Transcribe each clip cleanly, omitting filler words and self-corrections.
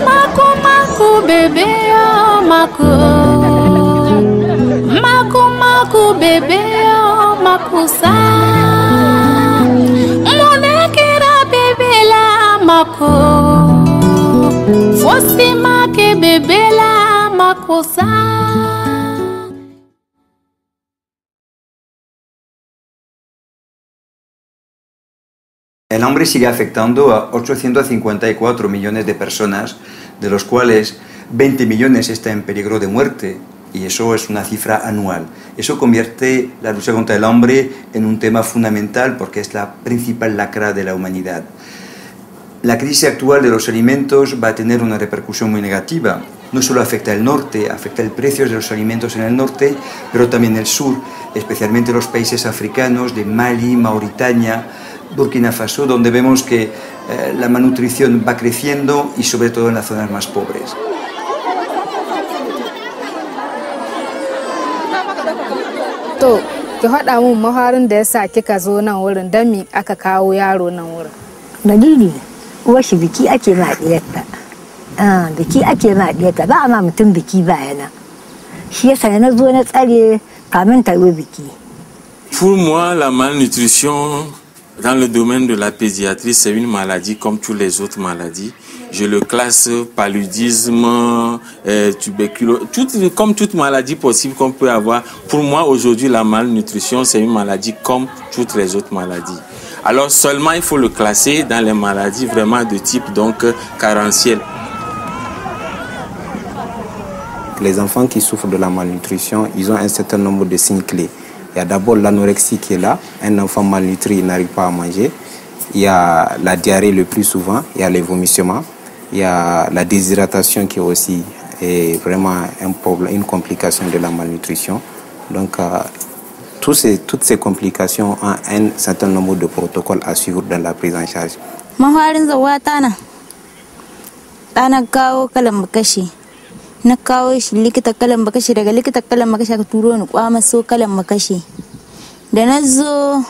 Maku maku bebe oh maku, maku maku bebe oh makusa, monekera bebe la maku, fosi make bebe la makusa. El hambre sigue afectando a 854 millones de personas, de los cuales 20 millones están en peligro de muerte, y eso es una cifra anual. Eso convierte la lucha contra el hambre en un tema fundamental porque es la principal lacra de la humanidad. La crisis actual de los alimentos va a tener una repercusión muy negativa. No solo afecta el norte, afecta el precio de los alimentos en el norte, pero también el sur, especialmente los países africanos de Mali, Mauritania, Burkina Faso, donde vemos que la malnutrición va creciendo y sobre todo en las zonas más pobres. To, ki faɗa mun maharin da yasa kika zo nan wurin dan mi aka kawo yaro nan wurin. Dalili, uwar shi biki ake ma diyarta. Biki ake ma diyarta, ba a ma mutum biki ba yana. Shi yasa na zo na tsare kamin ta yi biki. Pour moi, la malnutrition dans le domaine de la pédiatrie, c'est une maladie comme toutes les autres maladies. Je le classe paludisme, tuberculose, comme toute maladie possible qu'on peut avoir. Pour moi, aujourd'hui, la malnutrition, c'est une maladie comme toutes les autres maladies. Alors seulement, il faut le classer dans les maladies vraiment de type donc carentiel. Les enfants qui souffrent de la malnutrition, ils ont un certain nombre de signes clés. Il y a d'abord l'anorexie qui est là. Un enfant malnutri n'arrive pas à manger. Il y a la diarrhée le plus souvent. Il y a les vomissements. Il y a la déshydratation qui est aussi vraiment un problème, une complication de la malnutrition. Donc, toutes ces complications ont un certain nombre de protocoles à suivre dans la prise en charge. na kawo shi likita kalan makashi daga likita kalan makashi aka turo ni kwamaso kalan makashi da na zo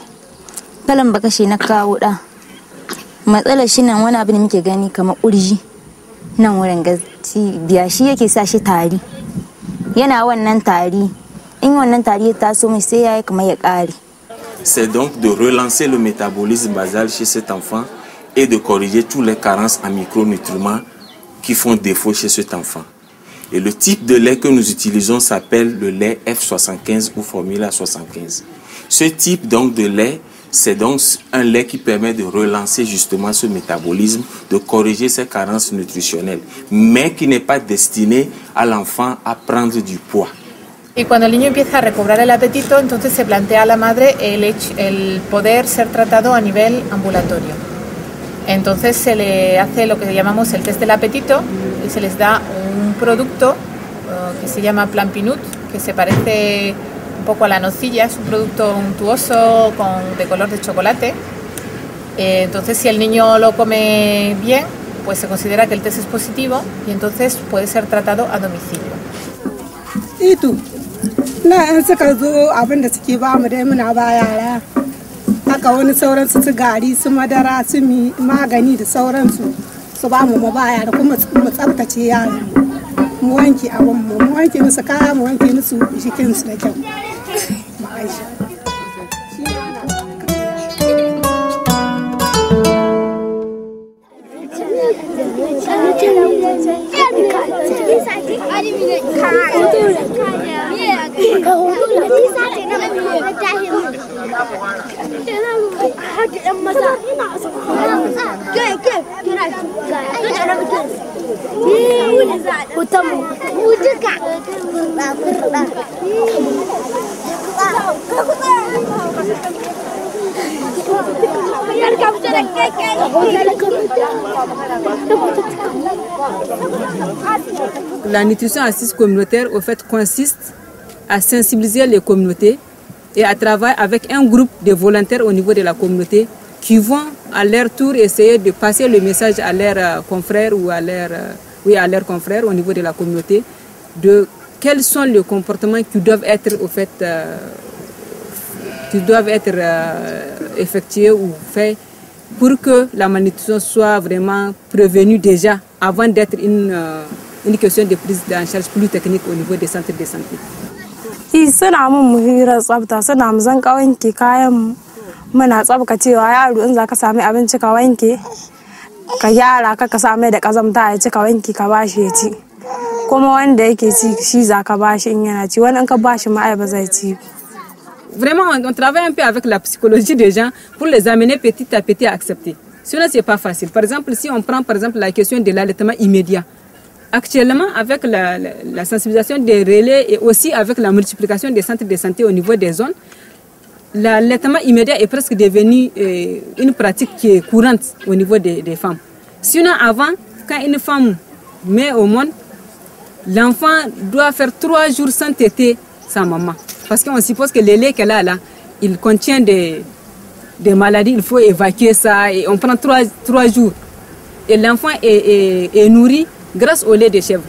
kalan makashi na kawo da matsalar shi nan wani abu ne muke gani kamar urji nan wurin gaci biya shi yake sa shi tari yana wannan tari in wannan tari ya taso mai sai yayi kamar ya kare. C'est donc de relancer le métabolisme basal chez cet enfant et de corriger toutes les carences en micronutriments qui font défaut chez cet enfant. Et le type de lait que nous utilisons s'appelle le lait F75 ou Formula 75. Ce type donc de lait, c'est donc un lait qui permet de relancer justement ce métabolisme, de corriger ses carences nutritionnelles, mais qui n'est pas destiné à l'enfant à prendre du poids. Y cuando el niño empieza a recobrar el apetito, entonces se plantea a la madre el poder ser tratado a nivel ambulatorio. Entonces se le hace lo que llamamos el test del apetito y se les da un producto que se llama Plan Pinut, que se parece un poco a la nocilla, es un producto untuoso de color de chocolate. Entonces si el niño lo come bien, pues se considera que el test es positivo y entonces puede ser tratado a domicilio. ¿Y tú? Na yan suka zo abin da suke ba mu dai muna ba yara haka wani sauran su gari su madara su magani da sauransu su ba mu ba yara kuma mu tsaftace yara mu wanke abin mu wanke musu kaya mu wanke musu jikin su da kyau ba Aisha La nutrition assistée communautaire, au fait, consiste à sensibiliser les communautés et à travailler avec un groupe de volontaires au niveau de la communauté qui vont à leur tour essayer de passer le message à leurs confrères ou à leurs confrères au niveau de la communauté de quels sont les comportements qui doivent être au fait effectués ou faits pour que la malnutrition soit vraiment prévenue déjà avant d'être une question de prise en charge plus technique au niveau des centres de santé. Suna mun muhirar tsafta suna mu zan wanke kayan muna tsabkacewa yaro in zaka sami abinci ka wanke ka gyara ka sami da kazamta ya ci ka wanke ka bashi ya ci kuma wanda yake ci shi zaka bashi in yana ci wani in ka bashi ma ai ba zai ci. Vraiment, on travaille un peu avec la psychologie des gens pour les amener petit à petit à accepter. Sinon, c'est pas facile. Par exemple, si on prend par exemple la question de l'allaitement immédiat. Actuellement, avec la sensibilisation des relais et aussi avec la multiplication des centres de santé au niveau des zones, l'allaitement immédiat est presque devenu une pratique qui est courante au niveau des femmes. Sinon, avant, quand une femme met au monde, l'enfant doit faire 3 jours sans téter sa maman. Parce qu'on suppose que le lait qu'elle a là, il contient des maladies, il faut évacuer ça et on prend 3 jours. Et l'enfant est nourri grâce au lait de chèvre.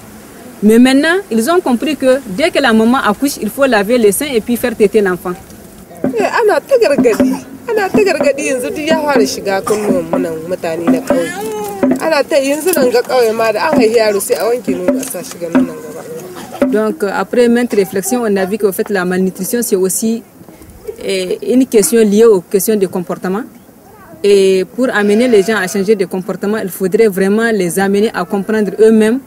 Mais maintenant, ils ont compris que dès que la maman accouche, il faut laver les seins et puis faire téter l'enfant. Ana ta gargadi yanzu duk ya fara shiga kunnuwan munan mutane na kauye. Ana ta yanzu nan ga kauye ma da an haihi yaro sai a wanke nono a sa shiga nan gaba. Donc après maintes réflexions, on a vu qu'en fait la malnutrition c'est aussi une question liée aux questions de comportement. Et pour amener les gens à changer de comportement, il faudrait vraiment les amener à comprendre eux-mêmes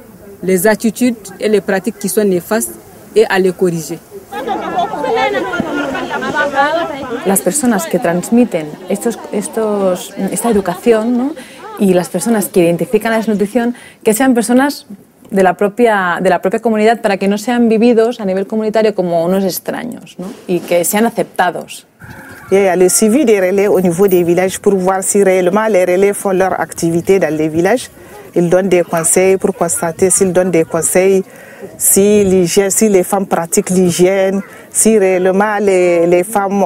les attitudes et les pratiques qui sont néfastes et à les corriger. Las personas que transmiten esta educación, ¿no? Y las personas que identifican la desnutrición, que sean personas de la propia comunidad para que no sean vividos a nivel comunitario como unos extraños, ¿no? Y que sean aceptados. Il y a le suivi des relais au niveau des villages pour voir si réellement les relais font leur activité dans les villages. Ils donnent des conseils pour constater s'ils donnent des conseils, si les femmes pratiquent l'hygiène, si réellement les femmes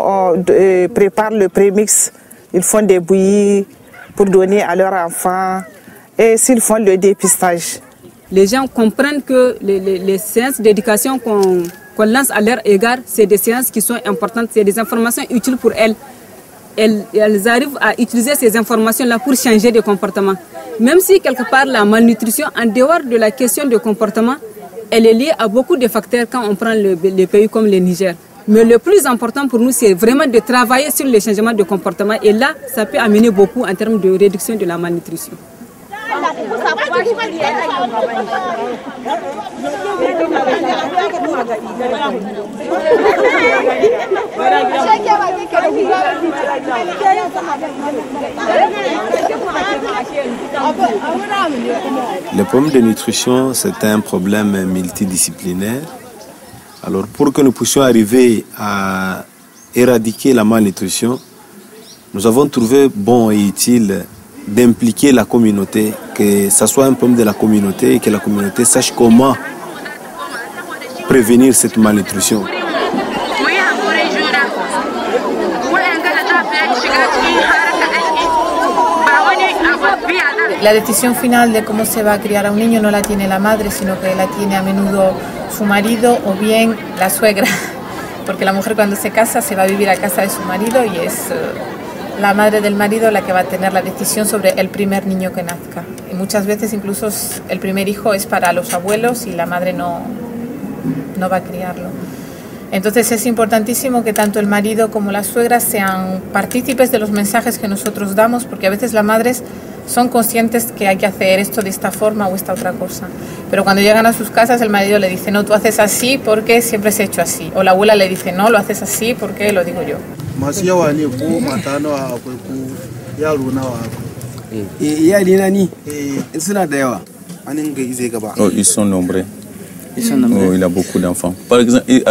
préparent le prémix, ils font des bouillies pour donner à leurs enfants et s'ils font le dépistage. Les gens comprennent que les séances d'éducation qu'on lance à leur égard, c'est des séances qui sont importantes, c'est des informations utiles pour elles. Elles arrivent à utiliser ces informations-là pour changer de comportement. Même si quelque part la malnutrition, en dehors de la question de comportement, elle est liée à beaucoup de facteurs quand on prend les pays comme le Niger. Mais le plus important pour nous, c'est vraiment de travailler sur les changements de comportement. Et là, ça peut amener beaucoup en termes de réduction de la malnutrition. Le problème de nutrition, c'est un problème multidisciplinaire. Alors, pour que nous puissions arriver à éradiquer la malnutrition, nous avons trouvé bon et utile d'impliquer la communauté, que ce soit un problème de la communauté et que la communauté sache comment prévenir cette malnutrition. La decisión final de cómo se va a criar a un niño no la tiene la madre, sino que la tiene a menudo su marido o bien la suegra, porque la mujer cuando se casa se va a vivir a casa de su marido y es la madre del marido la que va a tener la decisión sobre el primer niño que nazca. Y muchas veces incluso el primer hijo es para los abuelos y la madre no va a criarlo. Entonces es importantísimo que tanto el marido como la suegra sean partícipes de los mensajes que nosotros damos, porque a veces las madres son conscientes que hay que hacer esto de esta forma o esta otra cosa. Pero cuando llegan a sus casas el marido le dice, no, tú haces así porque siempre se ha hecho así. O la abuela le dice, no, lo haces así porque lo digo yo. Oh, ils sont nombreux. Oh, il a beaucoup d'enfants. Par exemple, il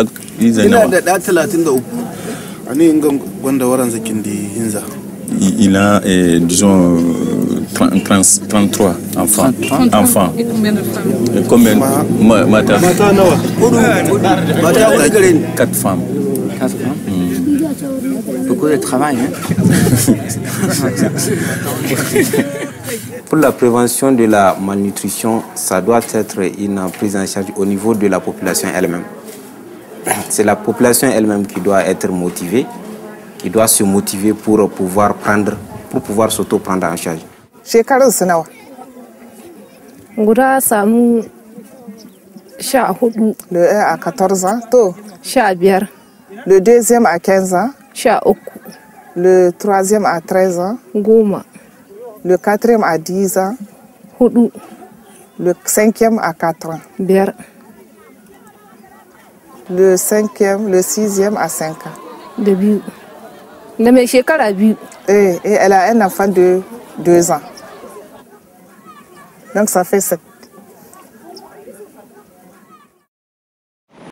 a, disons, 33 enfants. 33 enfants. Et combien de femmes? Et combien? 4 femmes. 4 femmes. Beaucoup de travail, hein? Pour la prévention de la malnutrition, ça doit être une prise en charge au niveau de la population elle-même. C'est la population elle-même qui doit être motivée, qui doit se motiver pour pouvoir s'auto-prendre en charge. Shekarun su nawa? Guda samu 14. Le 1 à 14 ans, to? 15. Le deuxième à 15 ans? 13. Le troisième à 13 ans? 10. Le quatrième à 10 ans? 4. Le cinquième à 4 ans? 5. Le cinquième, le sixième à 5 ans? 2. Et elle a un enfant de 2 ans. Donc ça fait 7.